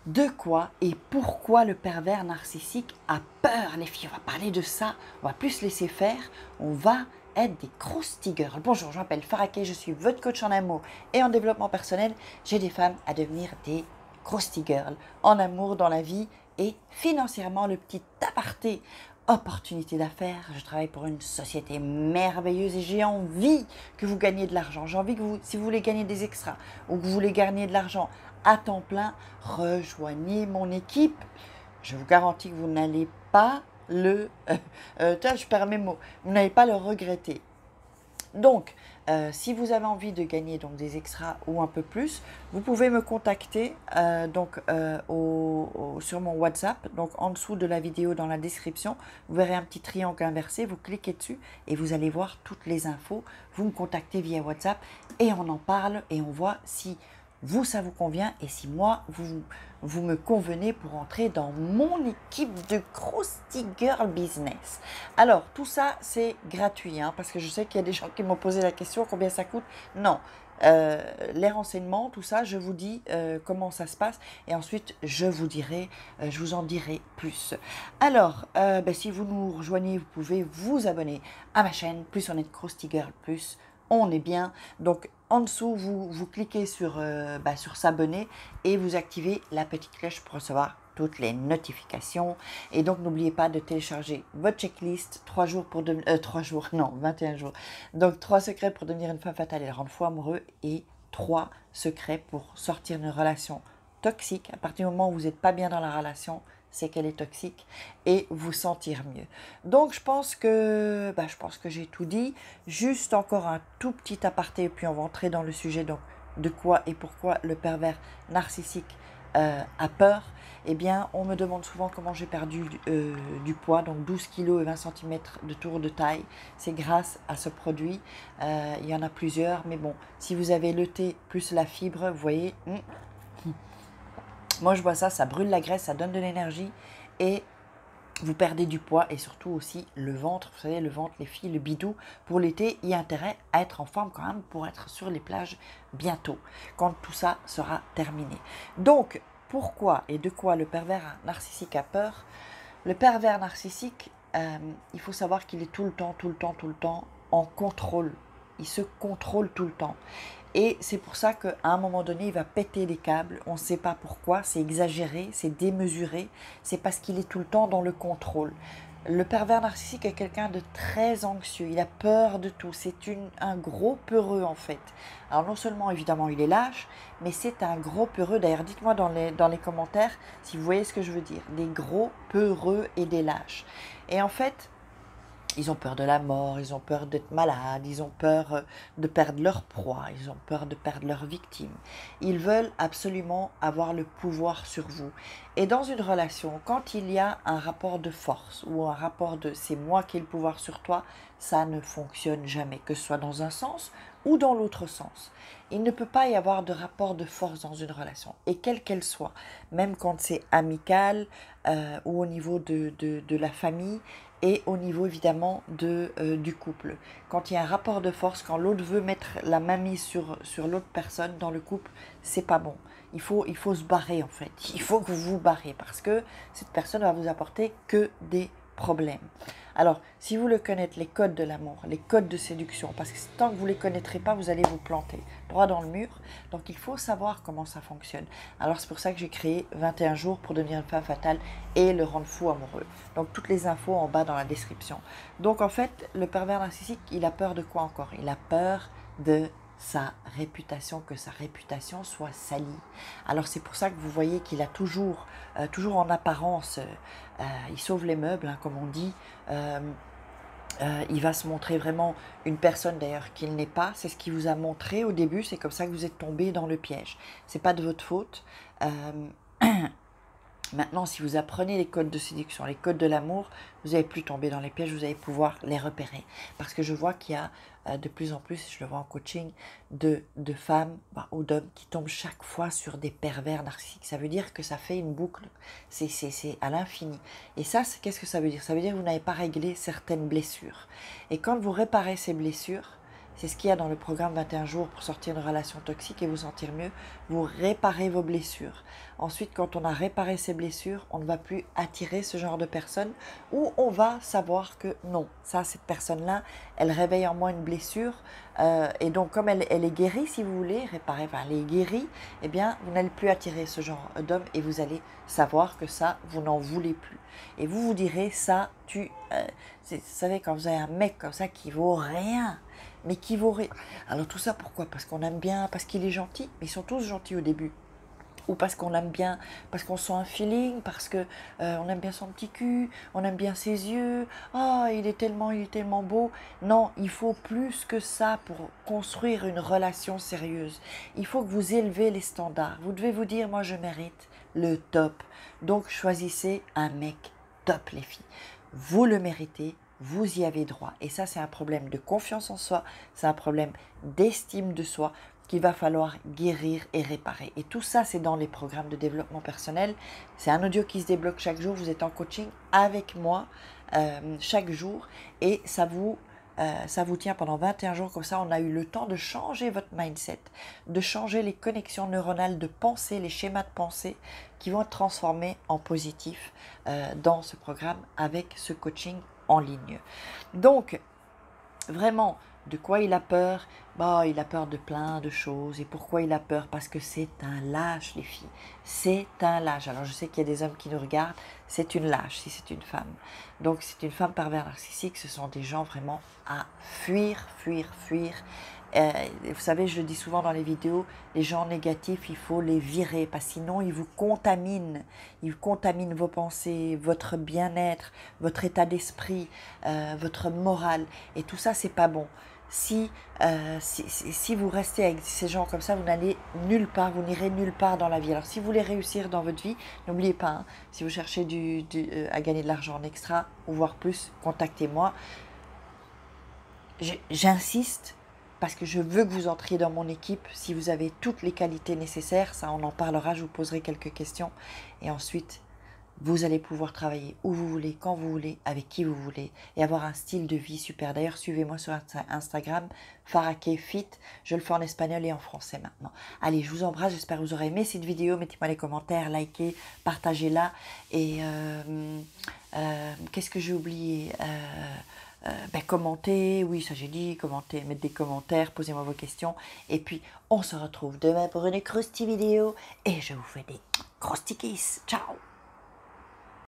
De quoi et pourquoi le pervers narcissique a peur, les filles? On va parler de ça, on va plus se laisser faire, on va être des crusty girls. Bonjour, je m'appelle Faraké, je suis votre coach en amour et en développement personnel. J'ai des femmes à devenir des crusty girls en amour, dans la vie et financièrement. Le petit aparté opportunité d'affaires. Je travaille pour une société merveilleuse et j'ai envie que vous gagniez de l'argent. J'ai envie que vous, si vous voulez gagner des extras ou que vous voulez gagner de l'argent à temps plein, rejoignez mon équipe. Je vous garantis que vous n'allez pas je perds mes mots, vous n'allez pas le regretter. Donc, si vous avez envie de gagner donc, des extras ou un peu plus, vous pouvez me contacter sur mon WhatsApp. Donc, en dessous de la vidéo, dans la description, vous verrez un petit triangle inversé. Vous cliquez dessus et vous allez voir toutes les infos. Vous me contactez via WhatsApp et on en parle et on voit si vous, ça vous convient et si moi, vous me convenez pour entrer dans mon équipe de Crusty Girl Business. Alors, tout ça, c'est gratuit, hein, parce que je sais qu'il y a des gens qui m'ont posé la question, combien ça coûte? Non, les renseignements, tout ça, je vous dis comment ça se passe et ensuite, je vous en dirai plus. Alors, si vous nous rejoignez, vous pouvez vous abonner à ma chaîne. Plus on est de Crusty Girl, plus on est bien. Donc, en dessous, vous cliquez sur s'abonner et vous activez la petite cloche pour recevoir toutes les notifications. Et donc, n'oubliez pas de télécharger votre checklist 3 jours pour 3 jours, non, 21 jours. Donc, 3 secrets pour devenir une femme fatale et le rendre fou amoureux et 3 secrets pour sortir d'une relation toxique. À partir du moment où vous n'êtes pas bien dans la relation, c'est qu'elle est toxique et vous sentir mieux. Donc je pense que j'ai tout dit. Juste encore un tout petit aparté et puis on va entrer dans le sujet. Donc de quoi et pourquoi le pervers narcissique a peur. Eh bien, on me demande souvent comment j'ai perdu du poids, donc 12 kg et 20 cm de tour de taille. C'est grâce à ce produit. Il y en a plusieurs, mais bon, si vous avez le thé plus la fibre, vous voyez, moi je vois ça, ça brûle la graisse, ça donne de l'énergie et vous perdez du poids et surtout aussi le ventre. Vous savez, le ventre, les filles, le bidou, pour l'été, il y a intérêt à être en forme quand même pour être sur les plages bientôt, quand tout ça sera terminé. Donc, pourquoi et de quoi le pervers narcissique a peur? Le pervers narcissique, il faut savoir qu'il est tout le temps en contrôle. Il se contrôle tout le temps. Et c'est pour ça qu'à un moment donné, il va péter les câbles. On ne sait pas pourquoi, c'est exagéré, c'est démesuré. C'est parce qu'il est tout le temps dans le contrôle. Le pervers narcissique est quelqu'un de très anxieux, il a peur de tout, c'est un gros peureux en fait. Alors non seulement évidemment il est lâche, mais c'est un gros peureux. D'ailleurs dites-moi dans les commentaires si vous voyez ce que je veux dire, des gros peureux et des lâches. Et en fait, ils ont peur de la mort, ils ont peur d'être malades, ils ont peur de perdre leur proie, ils ont peur de perdre leur victime. Ils veulent absolument avoir le pouvoir sur vous. Et dans une relation, quand il y a un rapport de force ou un rapport de c'est moi qui ai le pouvoir sur toi, ça ne fonctionne jamais, que ce soit dans un sens ou dans l'autre sens. Il ne peut pas y avoir de rapport de force dans une relation, et quelle qu'elle soit, même quand c'est amical ou au niveau de la famille, et au niveau évidemment du couple. Quand il y a un rapport de force, quand l'autre veut mettre la main mise sur l'autre personne dans le couple, c'est pas bon. Il faut se barrer en fait. Il faut que vous vous barrez parce que cette personne va vous apporter que des problèmes. Alors, si vous voulez connaître les codes de l'amour, les codes de séduction, parce que tant que vous ne les connaîtrez pas, vous allez vous planter droit dans le mur. Donc, il faut savoir comment ça fonctionne. Alors, c'est pour ça que j'ai créé 21 jours pour devenir une femme fatale et le rendre fou amoureux. Donc, toutes les infos en bas dans la description. Donc, en fait, le pervers narcissique, il a peur de quoi encore? Il a peur de sa réputation, que sa réputation soit salie. Alors c'est pour ça que vous voyez qu'il a toujours en apparence, il sauve les meubles, hein, comme on dit, il va se montrer vraiment une personne d'ailleurs qu'il n'est pas. C'est ce qu'il vous a montré au début, c'est comme ça que vous êtes tombé dans le piège. C'est pas de votre faute. Maintenant, si vous apprenez les codes de séduction, les codes de l'amour, vous n'allez plus tomber dans les pièges, vous allez pouvoir les repérer. Parce que je vois qu'il y a de plus en plus, je le vois en coaching, de femmes ou d'hommes qui tombent chaque fois sur des pervers narcissiques. Ça veut dire que ça fait une boucle, c'est à l'infini. Et ça, qu'est-ce que ça veut dire? Ça veut dire que vous n'avez pas réglé certaines blessures. Et quand vous réparez ces blessures, c'est ce qu'il y a dans le programme 21 jours pour sortir d'une relation toxique et vous sentir mieux. Vous réparez vos blessures. Ensuite, quand on a réparé ses blessures, on ne va plus attirer ce genre de personne, ou on va savoir que non, ça, cette personne-là, elle réveille en moi une blessure, et donc comme elle est guérie, si vous voulez, réparée, enfin, elle est guérie, eh bien, vous n'allez plus attirer ce genre d'homme et vous allez savoir que ça, vous n'en voulez plus. Et vous vous direz, ça, vous savez, quand vous avez un mec comme ça qui vaut rien, mais qui vaut rien. Alors tout ça, pourquoi? Parce qu'on aime bien, parce qu'il est gentil, mais ils sont tous gentils au début. Ou parce qu'on l'aime bien, parce qu'on sent un feeling, parce que on aime bien son petit cul, on aime bien ses yeux, oh, il est tellement beau. Non, il faut plus que ça pour construire une relation sérieuse. Il faut que vous élevez les standards. Vous devez vous dire, moi je mérite le top. Donc choisissez un mec top, les filles. Vous le méritez, vous y avez droit. Et ça, c'est un problème de confiance en soi, c'est un problème d'estime de soi qu'il va falloir guérir et réparer. Et tout ça, c'est dans les programmes de développement personnel. C'est un audio qui se débloque chaque jour. Vous êtes en coaching avec moi chaque jour et ça vous tient pendant 21 jours. Comme ça, on a eu le temps de changer votre mindset, de changer les connexions neuronales de pensée, les schémas de pensée qui vont être transformés en positif dans ce programme avec ce coaching en ligne. Donc, vraiment, de quoi il a peur? Bah, il a peur de plein de choses. Et pourquoi il a peur? Parce que c'est un lâche, les filles. C'est un lâche. Alors, je sais qu'il y a des hommes qui nous regardent. C'est une lâche, si c'est une femme. Donc, c'est une femme pervers narcissique. Ce sont des gens vraiment à fuir, fuir, fuir. Vous savez, je le dis souvent dans les vidéos, les gens négatifs, il faut les virer, parce que sinon, ils vous contaminent. Ils contaminent vos pensées, votre bien-être, votre état d'esprit, votre morale. Et tout ça, c'est pas bon. Si vous restez avec ces gens comme ça, vous n'allez nulle part, vous n'irez nulle part dans la vie. Alors, si vous voulez réussir dans votre vie, n'oubliez pas, hein, si vous cherchez à gagner de l'argent en extra, ou voire plus, contactez-moi. J'insiste, parce que je veux que vous entriez dans mon équipe. Si vous avez toutes les qualités nécessaires, ça on en parlera, je vous poserai quelques questions. Et ensuite, vous allez pouvoir travailler où vous voulez, quand vous voulez, avec qui vous voulez, et avoir un style de vie super. D'ailleurs, suivez-moi sur Instagram, Farake Fit, je le fais en espagnol et en français maintenant. Allez, je vous embrasse, j'espère que vous aurez aimé cette vidéo, mettez-moi les commentaires, likez, partagez-la, et qu'est-ce que j'ai oublié? Commentez, oui ça j'ai dit, commentez, mettez des commentaires, posez-moi vos questions, et puis on se retrouve demain pour une crousty vidéo, et je vous fais des crousty kiss, ciao.